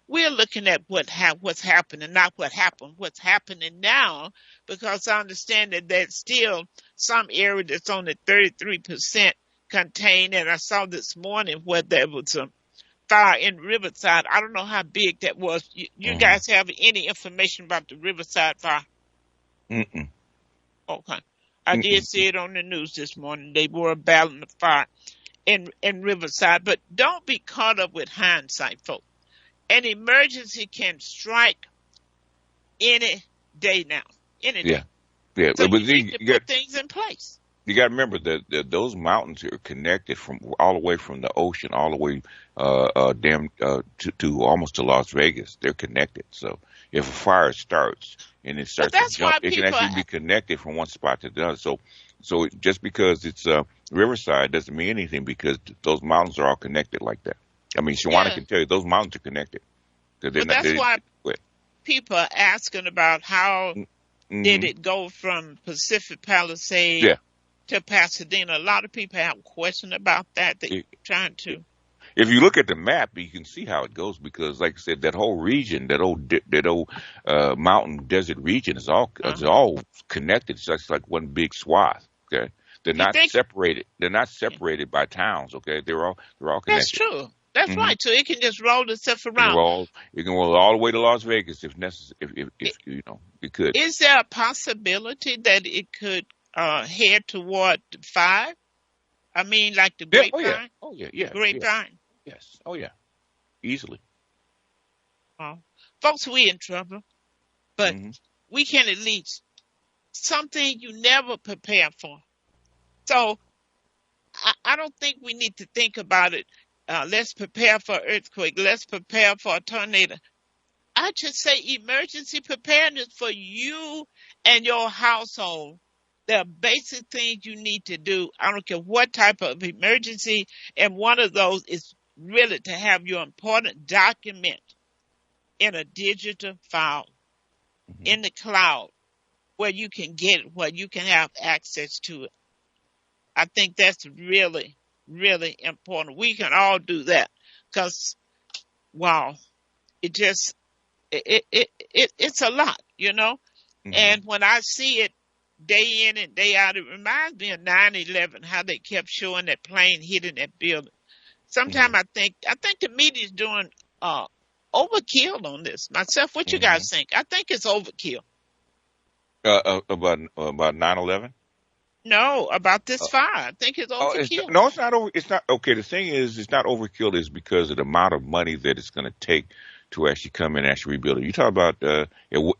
We're looking at what's happening, not what happened, what's happening now, because I understand that there's still some area that's only 33% contained, and I saw this morning where there was a fire in Riverside. I don't know how big that was. You guys have any information about the Riverside fire? Okay. I did see it on the news this morning. They were battling the fire in Riverside. But don't be caught up with hindsight, folks. An emergency can strike any day now. Any day. Yeah. So you need to put things in place. You got to remember that those mountains are connected from all the way from the ocean, all the way to almost to Las Vegas. They're connected. So if a fire starts and it starts to jump, it can actually be connected from one spot to the other. So just because it's Riverside doesn't mean anything, because those mountains are all connected like that. I mean, Shawannah can tell you those mountains are connected. That's why people are asking about how did it go from Pacific Palisades to Pasadena. A lot of people have a question about that. They're trying to. If you look at the map, you can see how it goes, because, like I said, that whole region, that old mountain desert region is all connected. It's just like one big swath. Okay, they're not separated. They're not separated by towns. Okay, they're all connected. That's true. That's right. So it can just roll itself around. It can roll all the way to Las Vegas if necessary. If it could. Is there a possibility that it could head toward 5? I mean, like the grapevine? Oh, yeah. Grapevine? Yes. Oh, yeah. Easily. Folks, we in trouble. But we can at least something you never prepare for. So I don't think we need to think about it. Let's prepare for earthquake. Let's prepare for a tornado. I just say emergency preparedness for you and your household. There are basic things you need to do. I don't care what type of emergency, and one of those is really to have your important document in a digital file Mm-hmm. in the cloud where you can get it, where you can have access to it. I think that's really, really important. We can all do that because, wow, it just, it's a lot, you know? Mm-hmm. And when I see it day in and day out, it reminds me of 9/11, how they kept showing that plane hitting that building. Mm-hmm. Sometimes I think the media's doing overkill on this. Myself, what you Mm-hmm. guys think? I think it's overkill. About 9/11. No, about this fire. I think it's Oh, overkill. no, it's not over. It's not okay. The thing is, it's not overkill. Is because of the amount of money that it's going to take to actually come in and actually rebuild it. You talk about it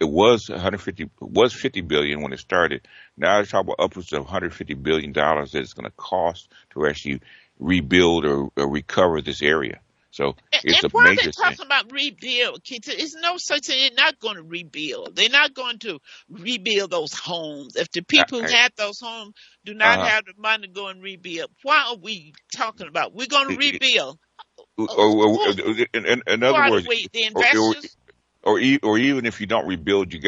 was 150 was 50 billion when it started. Now they talk about upwards of 150 billion dollars that it's going to cost to actually rebuild or recover this area. So it's And a why are they major thing. talking about rebuild, Keith? It's no such thing. They're not going to rebuild. They're not going to rebuild those homes. If the people who had those homes do not Uh, have the money to go and rebuild, why are we talking about we're going to rebuild? in Who other are words, the or, or, investors? or even if you don't rebuild, you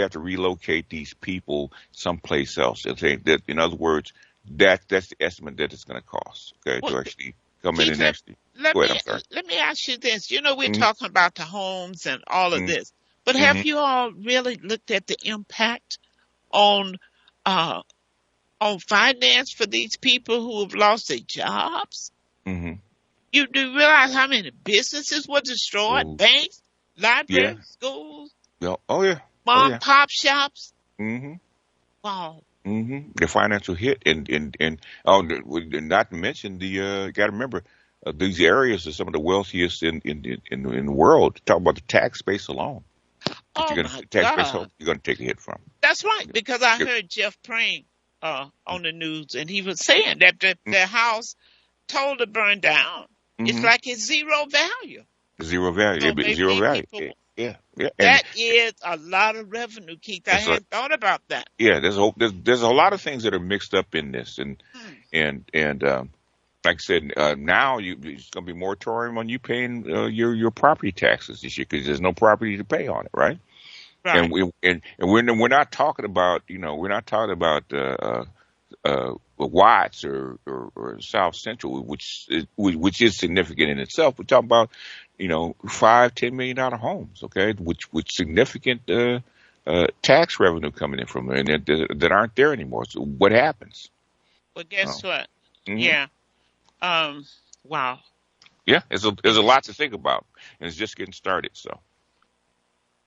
have to relocate these people someplace else. In other words, that's the estimate that it's going to cost. Okay, Well, to actually come in Keith, and actually. let Go ahead. me I'm sorry. let me ask you this. You know, we're Mm-hmm. talking about the homes and all of this, but have Mm-hmm. you all really looked at the impact on uh on finance for these people who have lost their jobs? Mm-hmm. You do realize how many businesses were destroyed? Oh, Banks, yeah. libraries, schools, Yeah. Oh yeah. Oh mom yeah. pop shops. Mm-hmm. Wow. Mm-hmm. The financial hit and oh, not to mention got to remember. These areas are some of the wealthiest in the world. Talk about the tax base alone. That Oh you're going my to tax base God. home, you're going to take a hit from. That's right. Because I Yep. heard Jeff Praying on the news, and he was saying that their house told to burn down. It's Mm-hmm. like it's zero value. Zero value. So It'd be zero maybe value. people, Yeah. Yeah. And that is a lot of revenue, Keith. I it's like, hadn't thought about that. yeah, there's a lot of things that are mixed up in this, Hmm. and like I said, now it's going to be moratorium on you paying your property taxes this year because there's no property to pay on it, right? And Right. we're not talking about we're not talking about Watts or South Central, which is significant in itself. We're talking about $5-10 million homes, okay, which significant tax revenue coming in from there, and that aren't there anymore. So what happens? Well, Oh, guess what? hmm Yeah. Um, wow. yeah, there's a lot to think about, and it's just getting started. So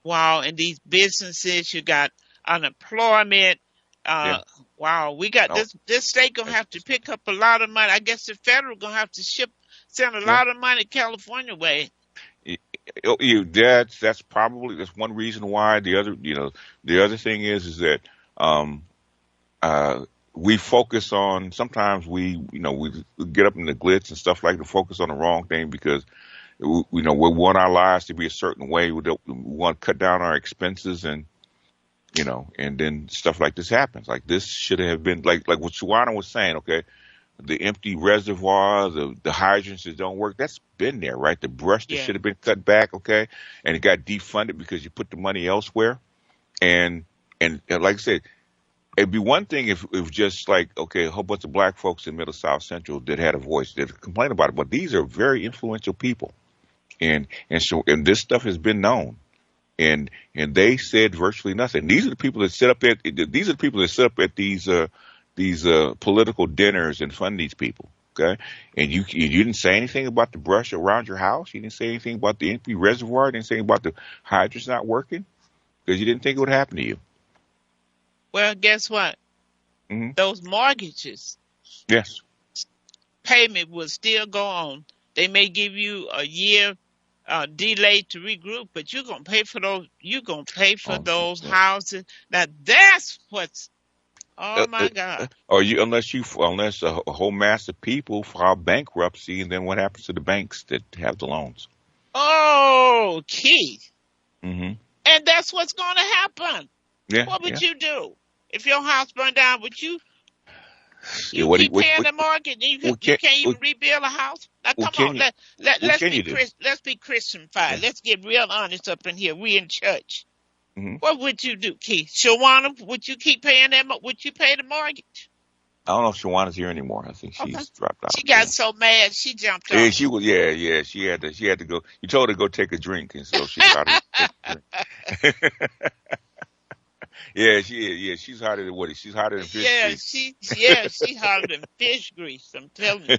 Wow. And these businesses, you got unemployment. yeah, Uh, wow. We got no, this state gonna have to pick up a lot of money. I guess the federal gonna have to send a yeah. lot of money California way. Y- that's one reason why. The other thing is that um, uh, we focus on sometimes we get up in the glitz and stuff like to focus on the wrong thing because we want our lives to be a certain way. We want to cut down our expenses and then stuff like this happens. Like this should have been like what Shawannah was saying. Okay, the empty reservoir, the hydrants that don't work, that's been there, right? The brush that Yeah. should have been cut back, okay, and it got defunded because you put the money elsewhere. And and like I said, it'd be one thing if just like okay, a whole bunch of black folks in Middle South Central that had a voice that complained about it, but these are very influential people, and this stuff has been known. And they said virtually nothing. These are the people that sit up at these political dinners and fund these people. Okay, and you didn't say anything about the brush around your house. You didn't say anything about the empty reservoir. You didn't say anything about the hydrants not working because you didn't think it would happen to you. Well, guess what? Hmm. Those mortgages Yes. payment will still go on. They may give you a year delayed to regroup, but you're gonna pay for those. You're gonna pay for those Yeah. houses. Now that's what's. Uh, Oh uh, my God. or unless a whole mass of people file bankruptcy, and then what happens to the banks that have the loans? Oh, Keith. Hmm. And that's what's going to happen. Yeah, What would yeah. you do if your house burned down? Would you Yeah, what, do keep paying the mortgage and you what can can't even rebuild a house? Now what come can on, you what let's can be you do? Let's be Christian-fied. Let's get real honest up in here. We in church. Hmm. What would you do, Keith? Shawannah, would you keep paying them? Would you pay the mortgage? I don't know if Shawannah's here anymore. I think Okay. she's dropped out. She got so mad she jumped Yeah, off. she was. Yeah, yeah. She had to go. You told her to go take a drink, and so she started to take a drink. She's hotter than what? She's hotter than fish grease. She hotter than fish grease. I'm telling you.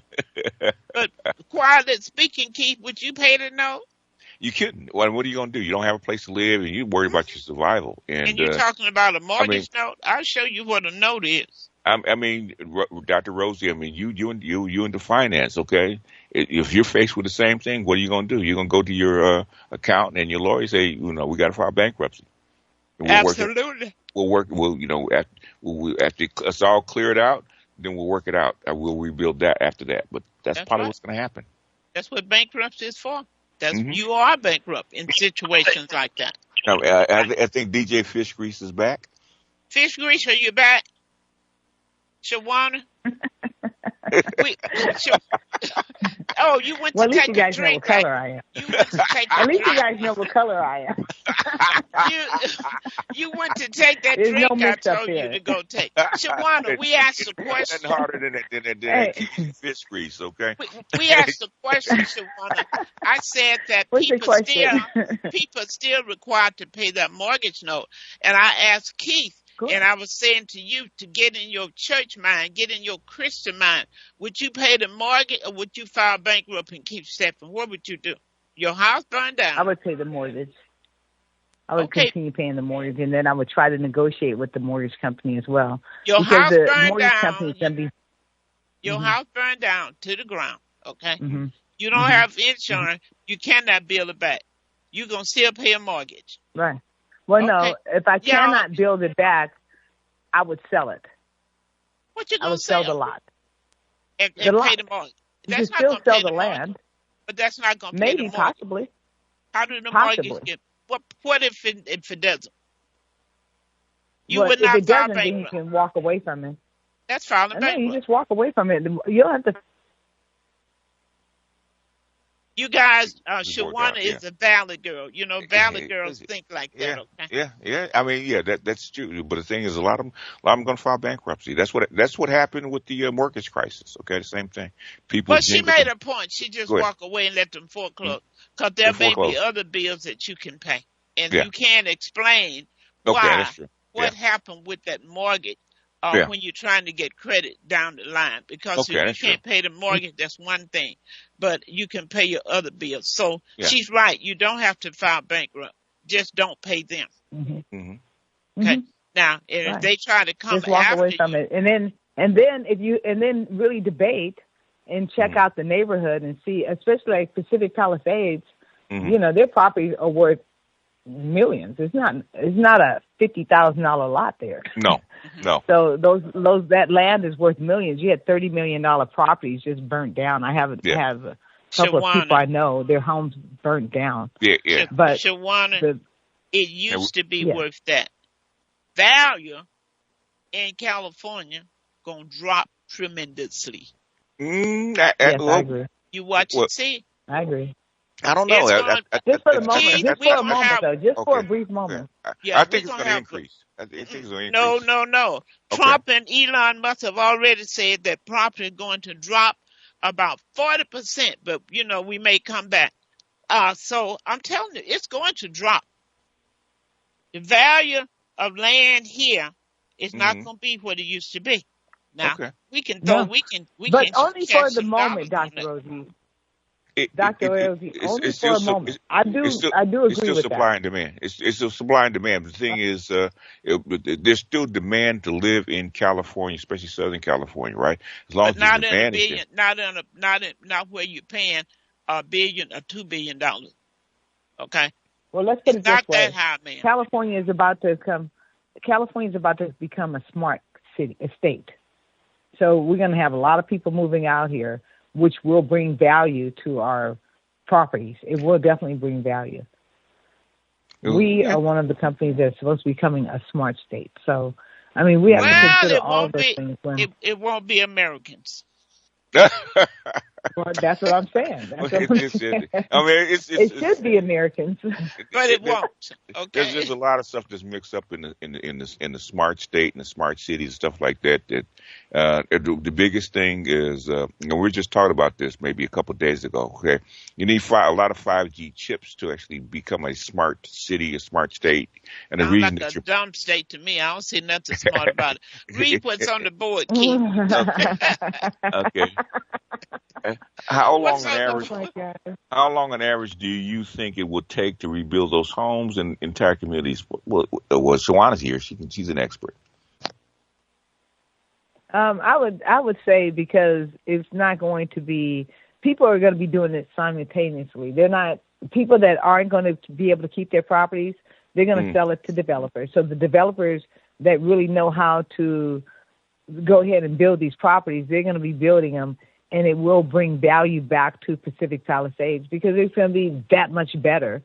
But quietly speaking, Keith, would you pay the note? You couldn't. What are you gonna do? You don't have a place to live, and you're worried about your survival. And you're talking about a mortgage note? I'll show you what a note is. I mean, Dr. Rosie. I mean, you into finance, okay? If you're faced with the same thing, what are you gonna do? You're gonna go to your accountant and your lawyer, say, we got to file bankruptcy. Absolutely. After it's all cleared out, then we'll work it out. We'll rebuild that after that. But that's probably what's going to happen. That's what bankruptcy is for. You are bankrupt in situations like that. No, I think DJ Fish Grease is back. Fish Grease, are you back? Shawannah? You went to take a drink. At least you guys know what color I am. You went to take At least you guys know what color I am. You went to take that There's drink no I told you to go take. Shawannah, we asked the question. Nothing harder than fish grease, okay? We asked the question, Shawannah. I said that people still required to pay that mortgage note. And I asked Keith, and I was saying to you to get in your church mind, get in your Christian mind. Would you pay the mortgage or would you file bankrupt and keep stepping? What would you do? Your house burned down. I would pay the mortgage. I would continue paying the mortgage, and then I would try to negotiate with the mortgage company as well. Your house burned down. Your house burned down to the ground, okay? Mm-hmm. You don't have insurance. You cannot build it back. You're going to still pay a mortgage. Right. Well, no, if I cannot build it back, I would sell it. What you I would sell the lot. And pay the mortgage. You can still sell the land. But that's not going to pay the mortgage. Maybe, possibly. How do the mortgage get? What if it doesn't? You would not if it doesn't, then you can walk away from it. That's filing bankrupt. You just walk away from it. You don't have to. You guys, Shawannah is a valley girl. Valley girls think like that. Okay. Yeah. I mean, that's true. But the thing is, a lot of them going to file bankruptcy. That's what happened with the mortgage crisis. Okay, the same thing. But she made a point. She just walk away and let them foreclose because there may be other bills that you can pay, and you can't explain what happened with that mortgage. When you're trying to get credit down the line, because if you can't pay the mortgage, that's one thing, but you can pay your other bills. So she's right. You don't have to file bankrupt. Just don't pay them. Mm-hmm. Mm-hmm. Okay. Now, if they try to come just walk after away from it, and then really debate and check out the neighborhood and see, especially like Pacific Palisades, their properties are worth millions. It's not a $50,000 lot there. No. So that land is worth millions. You had $30 million properties just burnt down. I have a couple of people I know, their homes burnt down. Yeah. But Shawannah, it used to be worth that. Value in California gonna drop tremendously. I agree. You watch and see. I agree. I don't know. Just for a moment. Just for a brief moment. I think it's going to increase. I think it's going to increase. No. Okay. Trump and Elon Musk have already said that property is going to drop about 40%, but, we may come back. So I'm telling you, it's going to drop. The value of land here is not going to be what it used to be. Now, we can but only for the moment, Dr. Rosie. Dr. Rosie, only for a moment. I do agree with that. It's still supply and demand. It's still supply and demand. The thing is, there's still demand to live in California, especially Southern California, right? As long as the demand is there. Not where you're paying $1 billion or $2 billion. Okay, Well, let's put it's it this not that way: high, man. California is about to become a smart a state. So we're going to have a lot of people moving out here, which will bring value to our properties. It will definitely bring value. We are one of the companies that's supposed to be becoming a smart state. So, I mean, we have to consider all of those things. It won't be Americans. Well, that's what I'm saying. It should be Americans, but it won't. Okay. There's a lot of stuff that's mixed up in the smart state and the smart cities and stuff like that. The biggest thing is, we were just talking about this maybe a couple of days ago. Okay, you need a lot of 5G chips to actually become a smart city, a smart state. And the reason like a dumb state to me. I don't see nothing smart about it. Read what's on the board, Keith. Okay. How long on average do you think it would take to rebuild those homes and entire communities? Well, Shawannah's here. She's an expert. I would say, because it's not going to be, people are going to be doing it simultaneously. They're not, people that aren't going to be able to keep their properties, they're going to sell it to developers. So the developers that really know how to go ahead and build these properties, they're going to be building them. And it will bring value back to Pacific Palisades, because it's going to be that much better.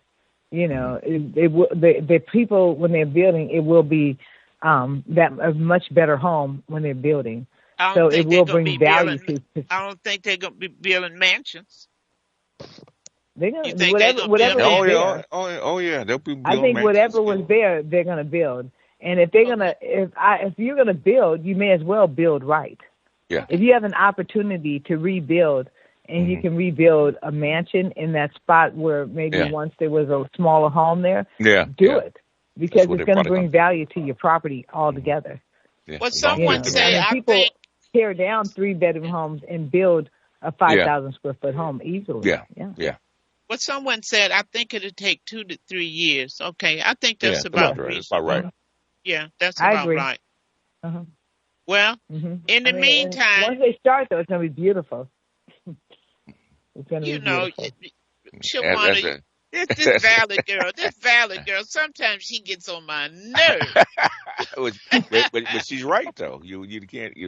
You know, the people, when they're building, it will be that a much better home when they're building. So it will bring value to. I don't think they're going to be building mansions. They're going to whatever was there. Oh yeah, they'll be building I think whatever was there, they're going to build. And if they're if you're going to build, you may as well build right. Yeah. If you have an opportunity to rebuild, and you can rebuild a mansion in that spot where maybe once there was a smaller home there, do it, because it's going to bring value to your property altogether. Yeah. Well, someone say, people tear down 3-bedroom homes and build a 5,000 square foot home easily. Yeah. Well, someone said, I think it'll take 2 to 3 years. Okay, I think that's about right. That's about right. Yeah, that's about right. Uh-huh. Well, in the meantime, once they start, though, it's going to be beautiful. It's going to be beautiful. Shawannah, this Valley girl, sometimes she gets on my nerves. but she's right, though. You can't.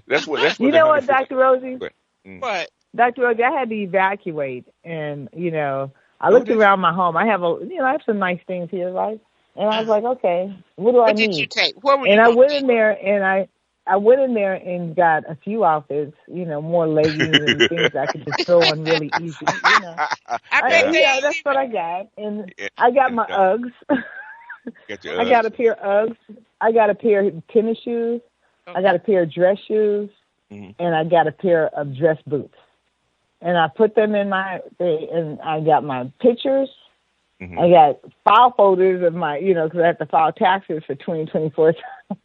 That's what. You know what, Dr. Rosie? What? Dr. Rosie, I had to evacuate, and I looked around my home. I have I have some nice things here, right? And I was like, okay, what do I need? What did you take? What were you? And I went in there, and I went in there and got a few outfits, more leggings and things I could just throw on really easy. That's what I got. And I got my Uggs. I got a pair of Uggs. I got a pair of tennis shoes. Okay. I got a pair of dress shoes. And I got a pair of dress boots. And I put them in and I got my pictures. I got file folders of my, because I have to file taxes for 2024.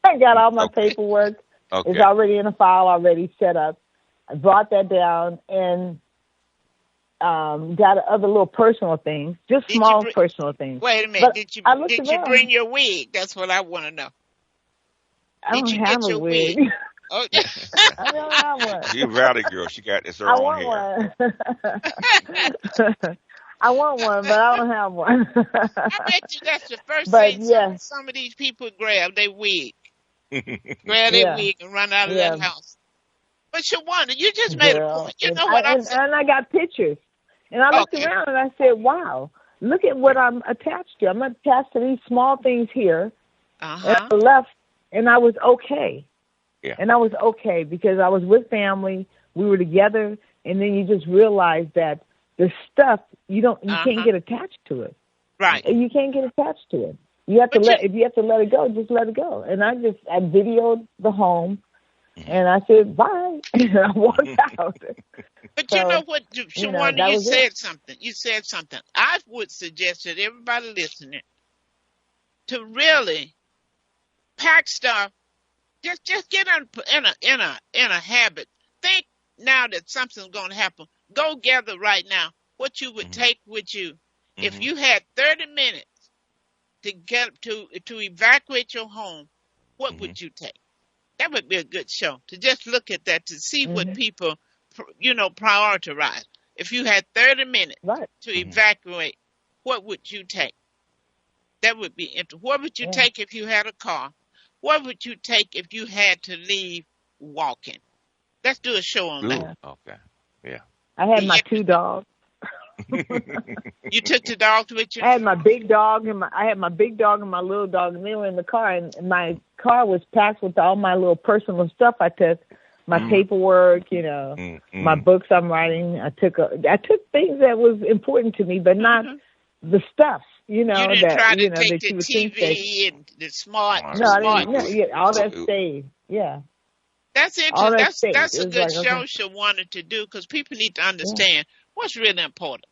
I got all my paperwork. Okay. It's already in a file, already set up. I brought that down and got other little personal things, just small personal things. Wait a minute. Did you bring your wig? That's what I want to know. I don't have a wig. Oh, I don't have one. She's a Valley girl. She got this her own hair. I want one, but I don't have one. I bet you that's the first thing some of these people grab, they wig. Grab their wig and run out of that house. But Shawannah, you just made a point. You know what I'm saying? And I got pictures. And I looked around and I said, wow, look at what I'm attached to. I'm attached to these small things here. And I left, and I was okay. Yeah. And I was okay because I was with family. We were together. And then you just realize that the stuff, you can't get attached to it. Right. You can't get attached to it. You have if you have to let it go, just let it go. And I videoed the home, and I said bye, and I walked out. But you know what, Shawannah, you said something. You said something. I would suggest that everybody listening to really pack stuff. Just get in a habit. Think now that something's going to happen. Go gather right now what you would take with you if you had 30 minutes to get to evacuate your home. What would you take? That would be a good show to just look at that to see what people, prioritize. If you had 30 minutes to evacuate, what would you take? That would be interesting. What would you take if you had a car? What would you take if you had to leave walking? Let's do a show on that. Okay. Yeah. I had my 2 dogs. You took the dogs with you? I had my big dog and my little dog, and they were in the car, and my car was packed with all my little personal stuff. I took my paperwork, my books I'm writing. I took things that was important to me, but not the stuff, You didn't try to take the TV and the smart. All that stayed. Yeah. That's interesting. That's a good show Shawannah to do, because people need to understand what's really important.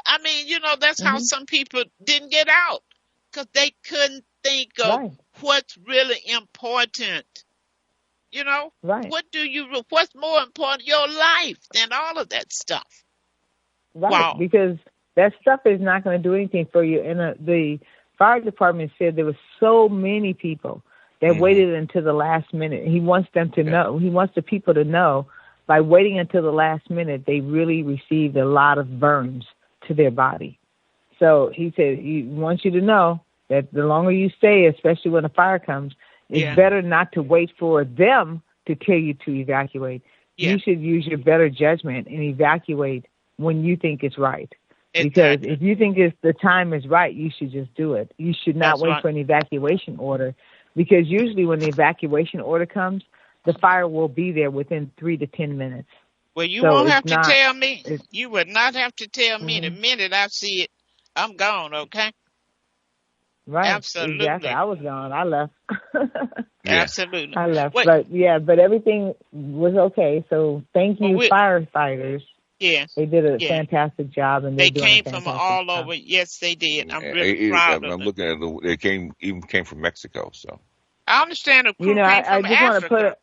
I mean, that's how some people didn't get out, because they couldn't think of what's really important. What's more important, your life, than all of that stuff. Right. Wow. Because that stuff is not going to do anything for you. And the fire department said there were so many people that waited until the last minute. He wants them to know. He wants the people to know, by waiting until the last minute, they really received a lot of burns to their body. So he said he wants you to know that the longer you stay, especially when a fire comes, it's better not to wait for them to tell you to evacuate. Yeah. You should use your better judgment and evacuate when you think it's right. Because if you think the time is right, you should just do it. You should not wait for an evacuation order, because usually when the evacuation order comes, the fire will be there within 3 to 10 minutes. Well, you won't have to tell me. You would not have to tell me. The minute I see it, I'm gone, okay? Right. Absolutely. Exactly. I was gone. I left. Absolutely. I left. But everything was okay. So thank you, firefighters. Yeah. They did a fantastic job, and they came from all over. Yes, they did. I'm really proud of them. I'm looking at they came from Mexico, so. I understand the crew came from Africa.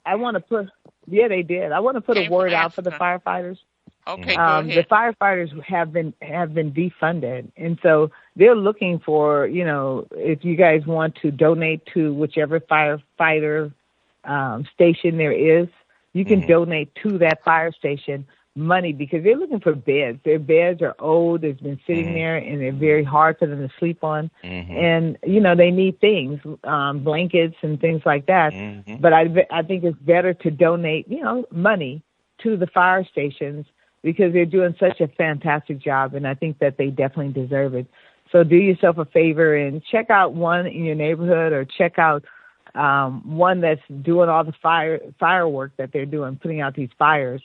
They did. I want to put a word out for the firefighters. Okay, go ahead. The firefighters have been defunded, and so they're looking for, if you guys want to donate to whichever firefighter station there is, you can donate to that fire station money, because they're looking for beds. Their beds are old. They've been sitting there, and they're very hard for them to sleep on. And, they need things, blankets and things like that. But I think it's better to donate, money to the fire stations, because they're doing such a fantastic job, and I think that they definitely deserve it. So do yourself a favor and check out one in your neighborhood, or check out one that's doing all the firework that they're doing, putting out these fires.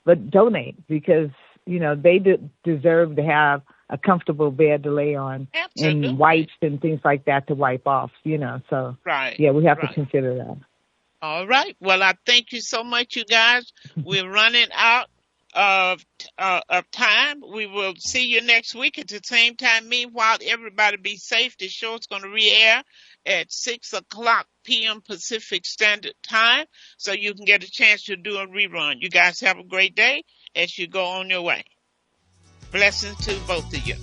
But donate, because, they deserve to have a comfortable bed to lay on. Absolutely. And wipes and things like that to wipe off, So, we have to consider that. All right. Well, I thank you so much, you guys. We're running out of time. We will see you next week at the same time. Meanwhile, everybody be safe. The show is going to re-air at 6:00 p.m. Pacific Standard Time, so you can get a chance to do a rerun. You guys have a great day as you go on your way. Blessings to both of you.